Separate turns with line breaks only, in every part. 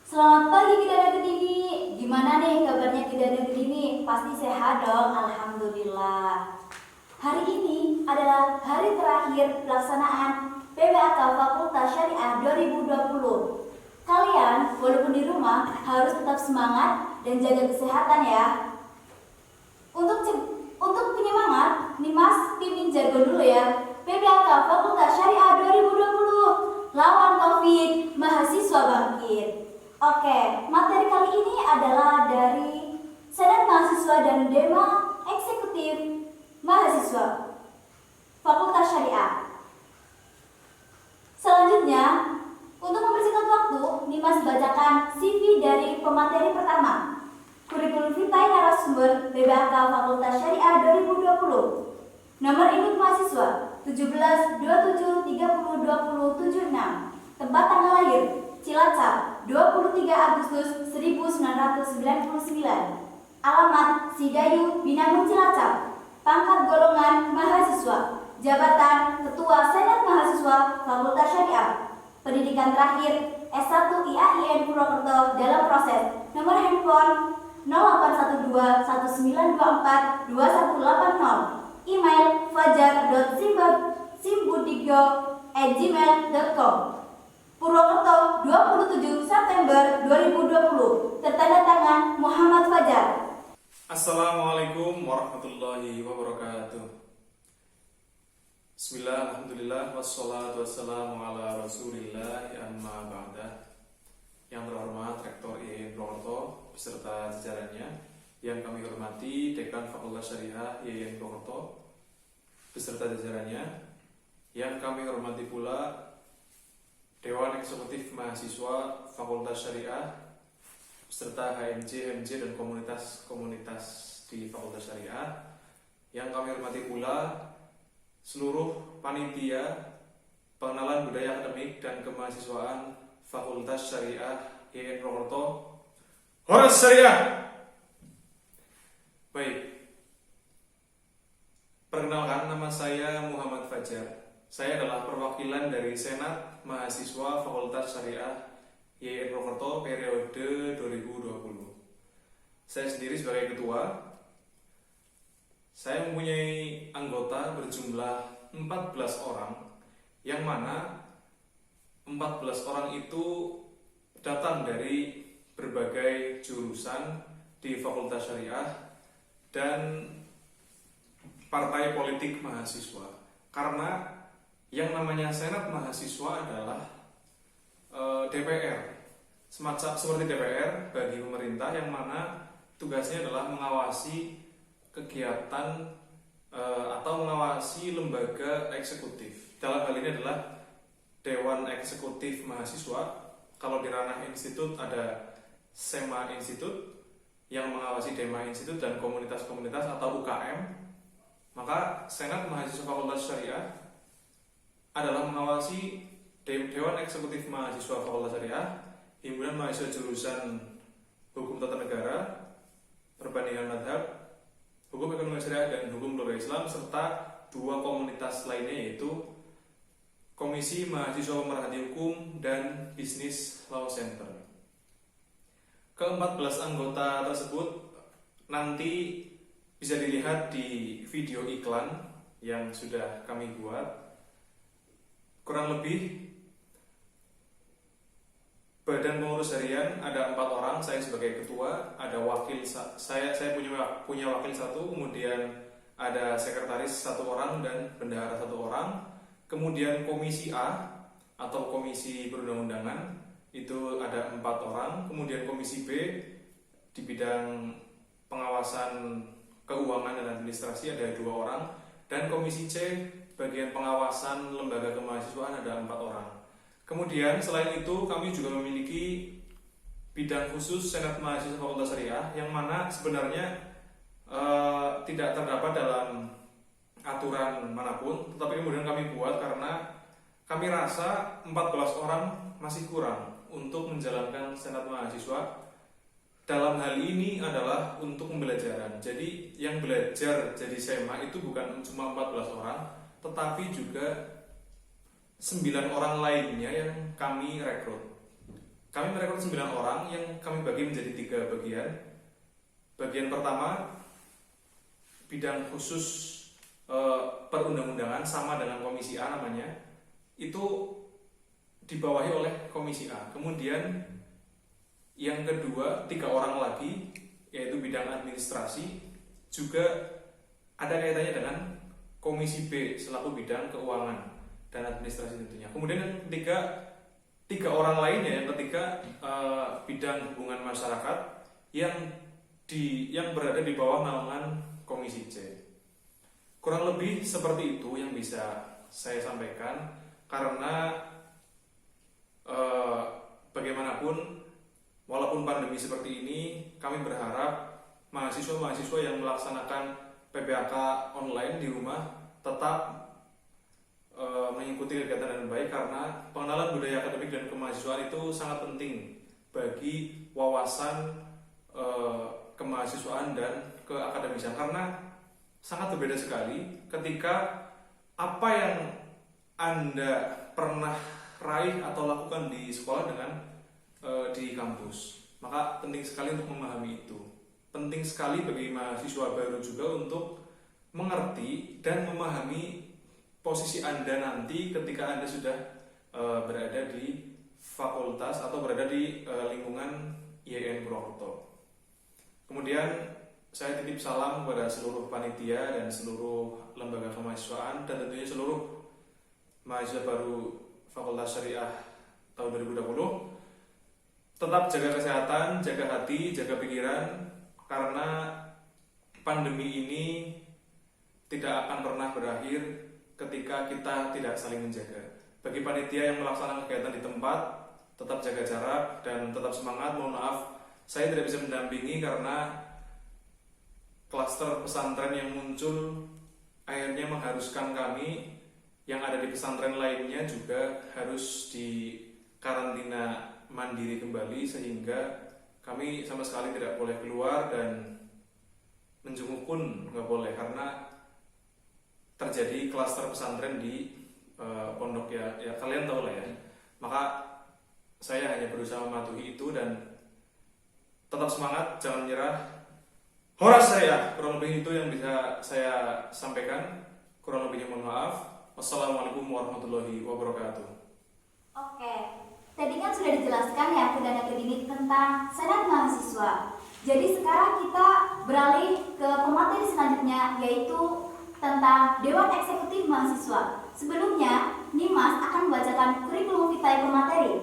Selamat pagi Kidana Kedini. Gimana nih kabarnya Kidana Kedini? Pasti sehat dong, alhamdulillah. Hari ini adalah hari terakhir pelaksanaan PBAK Fakultas Syariah 2020. Kalian walaupun di rumah harus tetap semangat dan jaga kesehatan ya. Untuk penyemangat, nih Mas pimpin jargon dulu ya. PBAK Fakultas Syariah 2020. Lawan Covid, mahasiswa bangkit. Oke, materi kali ini adalah dari Senat Mahasiswa dan Dema Eksekutif Mahasiswa Fakultas Syariah. Selanjutnya, untuk mempersingkat waktu, Nimas bacakan CV dari pemateri pertama. Kurikulum vitae narasumber PBAK Fakultas Syariah 2020. Nomor induk mahasiswa 17 27 30 20 76. Tempat tanggal lahir Cilacap 23 Agustus 1999. Alamat Sidayu Binangun Cilacap. Pangkat golongan mahasiswa. Jabatan Ketua Senat Mahasiswa Fakultas Syariah. Pendidikan terakhir S1 IAIN Purwokerto dalam proses. Nomor handphone 0812 1924 2180. Email fajar.simbudigyo@gmail.com. Purwokerto 27 September 2020. Tertanda tangan Muhammad Fajar.
Assalamualaikum warahmatullahi wabarakatuh. Bismillah, alhamdulillah, wassalatu wassalamu ala rasulillah, amma ba'dah. Yang terhormat Rektor IAIN Purwokerto beserta jajarannya, yang kami hormati Dekan Fakultas Syariah IAIN Purwokerto beserta jajarannya, yang kami hormati pula Dewan Eksekutif Mahasiswa Fakultas Syariah beserta HMJ, HMJ dan komunitas-komunitas di Fakultas Syariah, yang kami hormati pula seluruh panitia pengenalan budaya akademik dan kemahasiswaan Fakultas Syariah IAIN Purwokerto. Horas Syariah! Baik, perkenalkan, nama saya Muhammad Fajar. Saya adalah perwakilan dari Senat Mahasiswa Fakultas Syariah IAIN Purwokerto periode 2020. Saya sendiri sebagai ketua. Saya mempunyai anggota berjumlah 14 orang, yang mana 14 orang itu datang dari berbagai jurusan di Fakultas Syariah dan partai politik mahasiswa. Karena yang namanya Senat Mahasiswa adalah DPR, semacam seperti DPR bagi pemerintah, yang mana tugasnya adalah mengawasi kegiatan atau mengawasi lembaga eksekutif. Dalam hal ini adalah Dewan Eksekutif Mahasiswa. Kalau di ranah institut ada SEMA Institut yang mengawasi DEMA Institut dan komunitas-komunitas atau UKM. Maka Senat Mahasiswa Fakultas Syariah adalah mengawasi Dewan Eksekutif Mahasiswa Fakultas Syariah, Himpunan Mahasiswa Jurusan Hukum Tata Negara, Perbandingan Madhab, Hukum Ekonomi Syariah dan Hukum Keluarga Islam, serta dua komunitas lainnya, yaitu Komisi Mahasiswa Pemerhati Hukum dan Business Law Center. Ke-14 anggota tersebut nanti bisa dilihat di video iklan yang sudah kami buat. Kurang lebih badan pengurus harian ada 4 orang, saya sebagai ketua, ada wakil saya punya wakil 1, kemudian ada sekretaris 1 orang dan bendahara 1 orang. Kemudian komisi A atau komisi perundang-undangan itu ada 4 orang. Kemudian komisi B di bidang pengawasan keuangan dan administrasi ada 2 orang, dan komisi C bagian pengawasan lembaga kemahasiswaan ada 4 orang. Kemudian selain itu kami juga memiliki bidang khusus Senat Mahasiswa Fakultas Syariah, yang mana sebenarnya tidak terdapat dalam aturan manapun, tetapi kemudian kami buat karena kami rasa 14 orang masih kurang untuk menjalankan Senat Mahasiswa. Dalam hal ini adalah untuk pembelajaran. Jadi yang belajar jadi SEMA itu bukan cuma 14 orang, tetapi juga 9 orang lainnya yang kami rekrut. kami merekrut 9 orang yang kami bagi menjadi 3 bagian. Bagian pertama, bidang khusus perundang-undangan sama dengan komisi A namanya, itu dibawahi oleh komisi A. Kemudian yang kedua, 3 orang lagi, yaitu bidang administrasi, juga ada kaitannya dengan komisi B selaku bidang keuangan dan administrasi tentunya. Kemudian yang ketiga, 3 orang lainnya, yang ketiga bidang hubungan masyarakat yang berada di bawah naungan komisi C. Kurang lebih seperti itu yang bisa saya sampaikan, karena bagaimanapun walaupun pandemi seperti ini, kami berharap mahasiswa-mahasiswa yang melaksanakan PPAK online di rumah tetap mengikuti kegiatan dengan baik, karena pengenalan budaya akademik dan kemahasiswaan itu sangat penting bagi wawasan kemahasiswaan dan keakademisan, karena sangat berbeda sekali ketika apa yang Anda pernah raih atau lakukan di sekolah dengan di kampus. Maka penting sekali untuk memahami itu. Penting sekali bagi mahasiswa baru juga untuk mengerti dan memahami posisi Anda nanti ketika Anda sudah berada di fakultas atau berada di lingkungan IAIN Purwokerto. Kemudian saya titip salam kepada seluruh panitia dan seluruh lembaga kemahasiswaan, dan tentunya seluruh mahasiswa baru Fakultas Syariah tahun 2020. Tetap jaga kesehatan, jaga hati, jaga pikiran, karena pandemi ini tidak akan pernah berakhir ketika kita tidak saling menjaga. Bagi panitia yang melaksanakan kegiatan di tempat, tetap jaga jarak dan tetap semangat. Mohon maaf, saya tidak bisa mendampingi karena klaster pesantren yang muncul akhirnya mengharuskan kami yang ada di pesantren lainnya juga harus di karantina mandiri kembali, sehingga kami sama sekali tidak boleh keluar dan menjenguk pun nggak boleh karena terjadi klaster pesantren di pondok ya kalian tahu lah ya. Maka saya hanya berusaha mematuhi itu dan tetap semangat, jangan menyerah. Horas saya, kurang lebih itu yang bisa saya sampaikan. Kurang lebihnya mohon maaf. Wassalamualaikum warahmatullahi wabarakatuh.
Oke, tadi kan sudah dijelaskan ya Perdana Kedini tentang senat mahasiswa. Jadi sekarang kita beralih ke pemateri selanjutnya, yaitu tentang Dewan Eksekutif Mahasiswa. Sebelumnya, Nimas akan membacakan kurikulum vitae pemateri.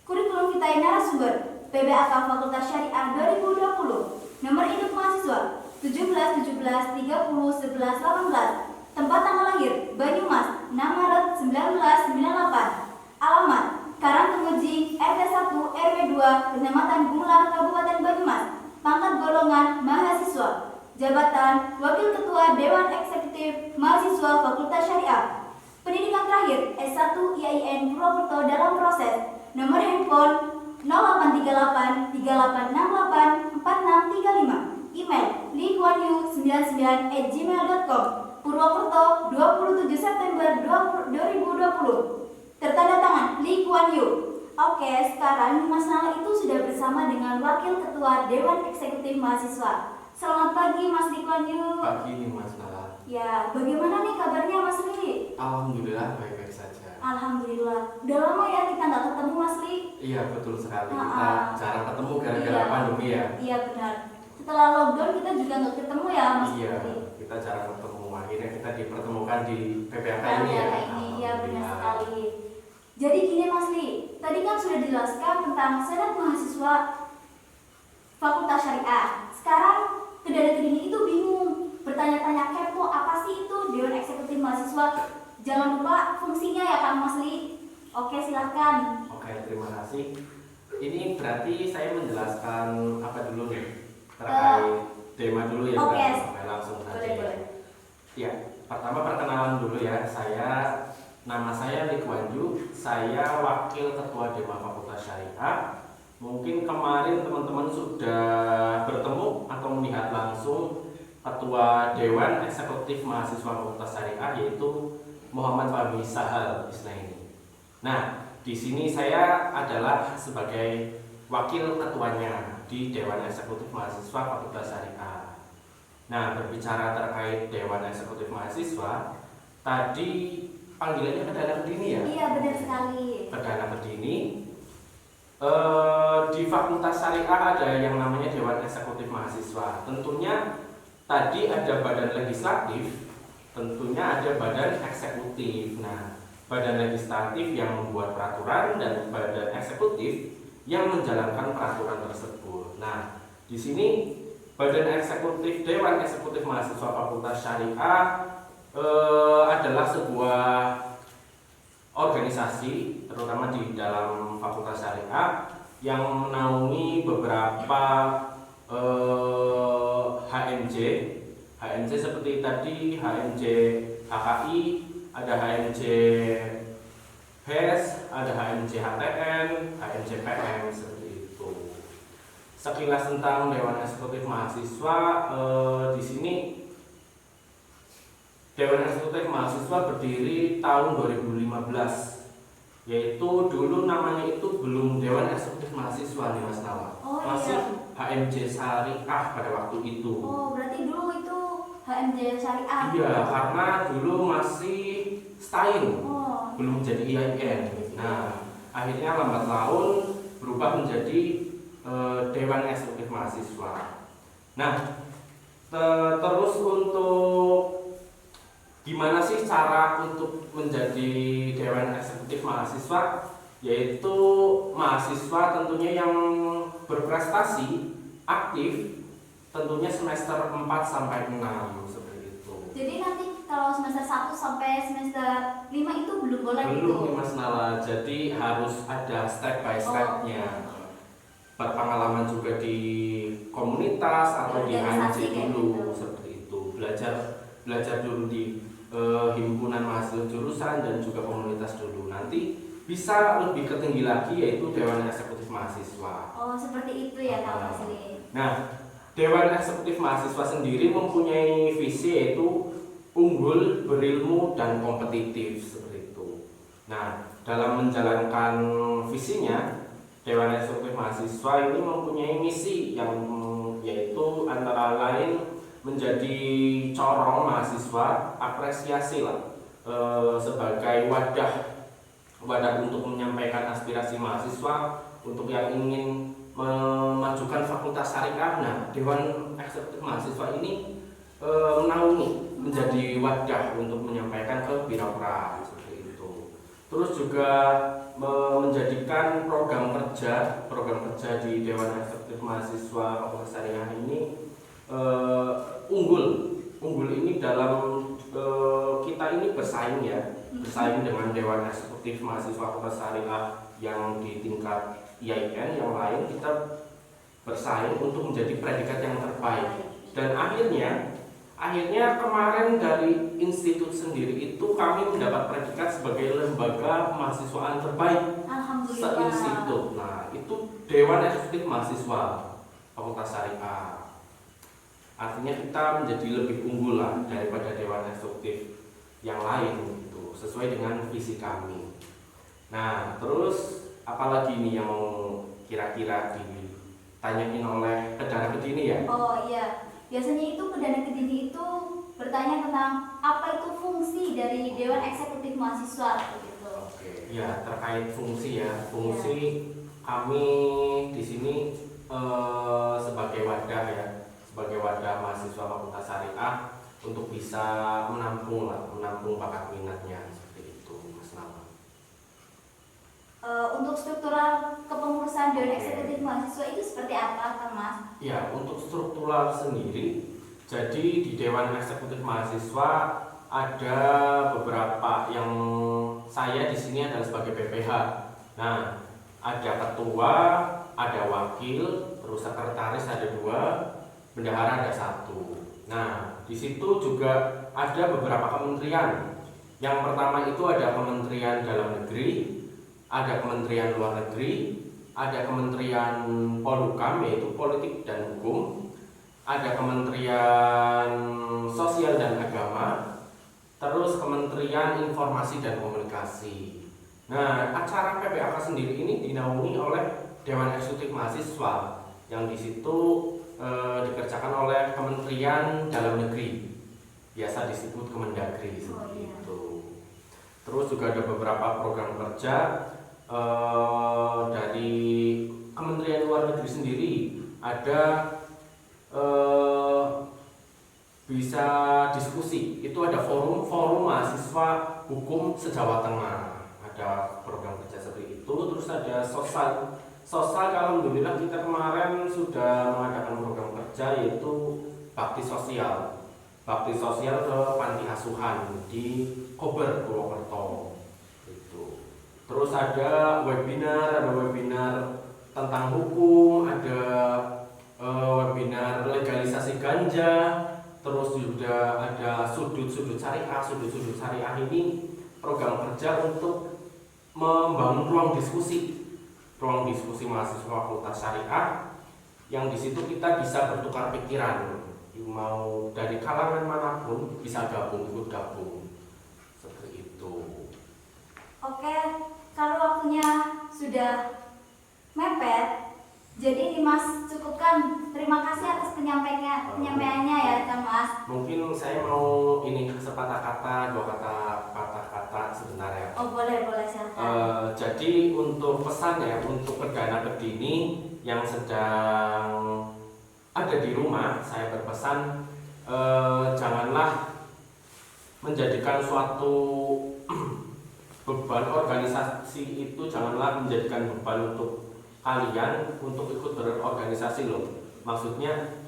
Kurikulum vitae narasumber PBAK Fakultas Syariah 2020. Nomor induk mahasiswa 17 17 30 11 18. Tempat tanggal lahir Banyumas 6 Maret 1998. Alamat Karangtengejing RT 1 RW 2 Kecamatan Gular Kabupaten Banyumas. Pangkat golongan mahasiswa. Jabatan Wakil Ketua Dewan Eksekutif Mahasiswa Fakultas Syariah. Pendidikan terakhir S1 IAIN Purwokerto dalam proses. Nomor handphone 0838 3868 4635. Email lihuanyu99@gmail.com. Purwokerto 27 September 2020. Tertanda tangan Lee Kuan Yew. Oke, sekarang Mas Nala itu sudah bersama dengan Wakil Ketua Dewan Eksekutif Mahasiswa. Selamat pagi Mas Lee Kuan Yew.
Pagi nih Mas Nala.
Ya, bagaimana nih kabarnya Mas Lee?
Alhamdulillah baik-baik saja.
Alhamdulillah. Udah lama ya kita nggak ketemu Mas Lee.
Iya betul sekali. Kita jarang ketemu gara-gara pandemi ya.
Iya benar. Setelah lockdown kita juga nggak ketemu ya Mas
Iya,
Lee.
kita jarang ketemu. Akhirnya kita dipertemukan di PPAK ini ya.
Iya benar sekali. Jadi gini Mas Lee, tadi kan sudah dijelaskan tentang senat mahasiswa Fakultas Syariah. Sekarang Perdana Kedini itu bingung, bertanya-tanya kepo apa sih itu Dewan Eksekutif Mahasiswa. Jangan lupa fungsinya ya Kang Mas Lee. Oke silahkan.
Oke, terima kasih. Ini berarti saya menjelaskan apa dulu nih terkait tema dulu ya.
Oke.
Oke, langsung saja.
Boleh.
Ya, pertama perkenalan dulu ya. Nama saya Lee Kuan Yew. Saya Wakil Ketua Dewan Fakultas Syariah. Mungkin kemarin teman-teman sudah bertemu atau melihat langsung Ketua Dewan Eksekutif Mahasiswa Fakultas Syariah, yaitu Muhammad Fahmi Sahal istilah ini. Nah, di sini saya adalah sebagai wakil ketuanya di Dewan Eksekutif Mahasiswa Fakultas Syariah. Nah, berbicara terkait Dewan Eksekutif Mahasiswa, tadi panggilannya Perdana Kedini ya?
Iya, benar sekali.
Perdana Kedini. Di Fakultas Syariah ada yang namanya Dewan Eksekutif Mahasiswa. Tentunya tadi ada badan legislatif, tentunya ada badan eksekutif. Nah, badan legislatif yang membuat peraturan dan badan eksekutif yang menjalankan peraturan tersebut. Nah, di sini badan eksekutif Dewan Eksekutif Mahasiswa Fakultas Syariah adalah sebuah organisasi, terutama di dalam Fakultas Syariah, yang menaungi beberapa HMJ seperti tadi HMJ HKI, ada HMJ HES, ada HMJ HTN, HMJ PM, seperti itu. Sekilas tentang Dewan Eksekutif Mahasiswa, di sini Dewan Eksekutif Mahasiswa berdiri tahun 2015, yaitu dulu namanya itu belum Dewan Eksekutif Mahasiswa nih Mas Nawa,
Oh,
masih
iya.
HMJ Syariah pada waktu itu.
Oh, berarti dulu itu HMJ Syariah.
Iya, karena dulu masih STAIN,
Oh.
belum jadi IAIN. Nah, akhirnya lambat laun berubah menjadi Dewan Eksekutif Mahasiswa. Nah, terus untuk gimana sih cara untuk menjadi Dewan Eksekutif Mahasiswa? Yaitu mahasiswa tentunya yang berprestasi aktif, tentunya semester 4 sampai 6 seperti itu.
Jadi nanti kalau semester 1 sampai semester 5 itu belum boleh gitu?
Belum nih Mas Nala, jadi harus ada step by stepnya. Berpengalaman juga di komunitas atau di
Organisasi
HMJ
kayak
dulu,
gitu.
seperti itu. Belajar dulu di himpunan mahasiswa jurusan dan juga komunitas dulu. Nanti bisa lebih ketinggi lagi, yaitu Dewan Eksekutif Mahasiswa.
Oh, seperti itu ya Kak Masli.
Nah, Dewan Eksekutif Mahasiswa sendiri mempunyai visi yaitu unggul, berilmu, dan kompetitif, seperti itu. Nah, dalam menjalankan visinya, Dewan Eksekutif Mahasiswa ini mempunyai misi yang yaitu antara lain menjadi corong mahasiswa, apresiasi lah, sebagai wadah untuk menyampaikan aspirasi mahasiswa untuk yang ingin memajukan Fakultas Syariah. Nah, Dewan Eksekutif Mahasiswa ini menaungi menjadi wadah untuk menyampaikan ke birokrat, seperti itu. Terus juga menjadikan program kerja di Dewan Eksekutif Mahasiswa Fakultas Syariah ini unggul ini dalam kita ini bersaing dengan Dewan Eksekutif Mahasiswa Fakultas Syariah yang di tingkat IAIN yang lain. Kita bersaing untuk menjadi predikat yang terbaik, dan akhirnya kemarin dari institut sendiri itu kami mendapat predikat sebagai lembaga mahasiswaan terbaik
Alhamdulillah.
se-institut. Nah, itu Dewan Eksekutif Mahasiswa Fakultas Syariah. Artinya kita menjadi lebih unggul lah daripada Dewan Eksekutif yang lain gitu, sesuai dengan visi kami. Nah, terus apalagi nih yang mau kira-kira ditanyain oleh Perdana Kedini ya?
Oh iya, biasanya itu Perdana Kedini itu bertanya tentang apa itu fungsi dari Dewan Eksekutif Mahasiswa gitu.
Oke, ya terkait fungsi ya. Fungsi kami di sini sebagai wadah mahasiswa Fakultas Syariah untuk bisa menampung bakat minatnya, seperti itu Mas Nama.
Untuk struktural kepengurusan Dewan Eksekutif Mahasiswa itu seperti apa Kang Mas?
Ya, untuk struktural sendiri, jadi di Dewan Eksekutif Mahasiswa ada beberapa yang saya di sini adalah sebagai PPH. Nah, ada ketua, ada wakil, terus sekretaris ada 2, bendahara ada 1. Nah, di situ juga ada beberapa kementerian. Yang pertama itu ada Kementerian Dalam Negeri, ada Kementerian Luar Negeri, ada Kementerian Polhukam yaitu Politik dan Hukum, ada Kementerian Sosial dan Agama, terus Kementerian Informasi dan Komunikasi. Nah, acara PPAK sendiri ini dinaungi oleh Dewan Eksekutif Mahasiswa yang di situ dikerjakan oleh Kementerian Dalam Negeri, biasa disebut Kemendagri seperti itu. Terus juga ada beberapa program kerja dari Kementerian Luar Negeri sendiri, ada bisa diskusi, itu ada forum mahasiswa hukum se-Jawa Tengah, ada program kerja seperti itu. Terus ada sosial alhamdulillah kita kemarin sudah mengadakan program kerja yaitu bakti sosial ke panti asuhan di Kober, Purwokerto itu. Terus ada webinar tentang hukum, ada webinar legalisasi ganja. Terus juga ada sudut-sudut syariah ini program kerja untuk membangun ruang diskusi mahasiswa Fakultas Syariah yang di situ kita bisa bertukar pikiran, mau dari kalangan manapun bisa ikut gabung seperti itu.
Oke, kalau waktunya sudah mepet, jadi ini Mas cukupkan. Terima kasih atas penyampaiannya ya Kang Mas.
Mungkin saya mau ini sepatah kata, dua kata sebentar ya.
Oh boleh silakan.
Jadi untuk pesan ya untuk perdana pedini yang sedang ada di rumah, saya berpesan janganlah menjadikan suatu beban organisasi itu, janganlah menjadikan beban untuk kalian untuk ikut berorganisasi loh. Maksudnya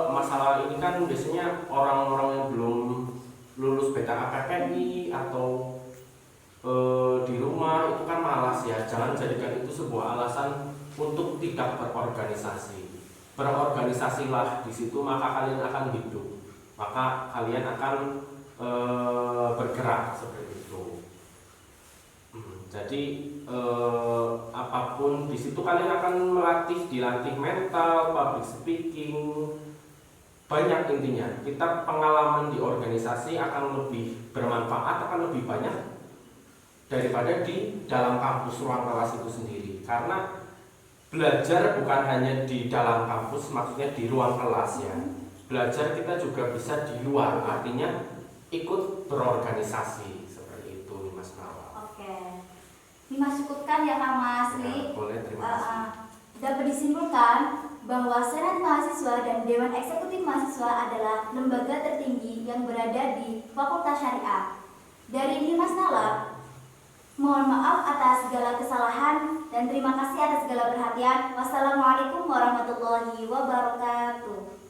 masalah ini kan biasanya orang-orang yang belum lulus BKKPI atau di rumah itu kan malas ya. Jangan jadikan itu sebuah alasan untuk tidak berorganisasi. Berorganisasilah di situ, maka kalian akan hidup, maka kalian akan bergerak seperti itu. Jadi apapun di situ kalian akan dilatih mental, public speaking, banyak intinya. Kita pengalaman di organisasi akan lebih bermanfaat, akan lebih banyak daripada di dalam kampus ruang kelas itu sendiri. Karena belajar bukan hanya di dalam kampus, maksudnya di ruang kelas ya. Belajar kita juga bisa di luar, artinya ikut berorganisasi seperti itu, Mas Nawa.
Oke. Ini Mas cukupkan ya Kang Mas.
Ya, boleh, terima kasih.
Dapat disimpulkan bahwa Senat Mahasiswa dan Dewan Eksekutif Mahasiswa adalah lembaga tertinggi yang berada di Fakultas Syariah. Dari ini Mas Nala, mohon maaf atas segala kesalahan dan terima kasih atas segala perhatian. Wassalamualaikum warahmatullahi wabarakatuh.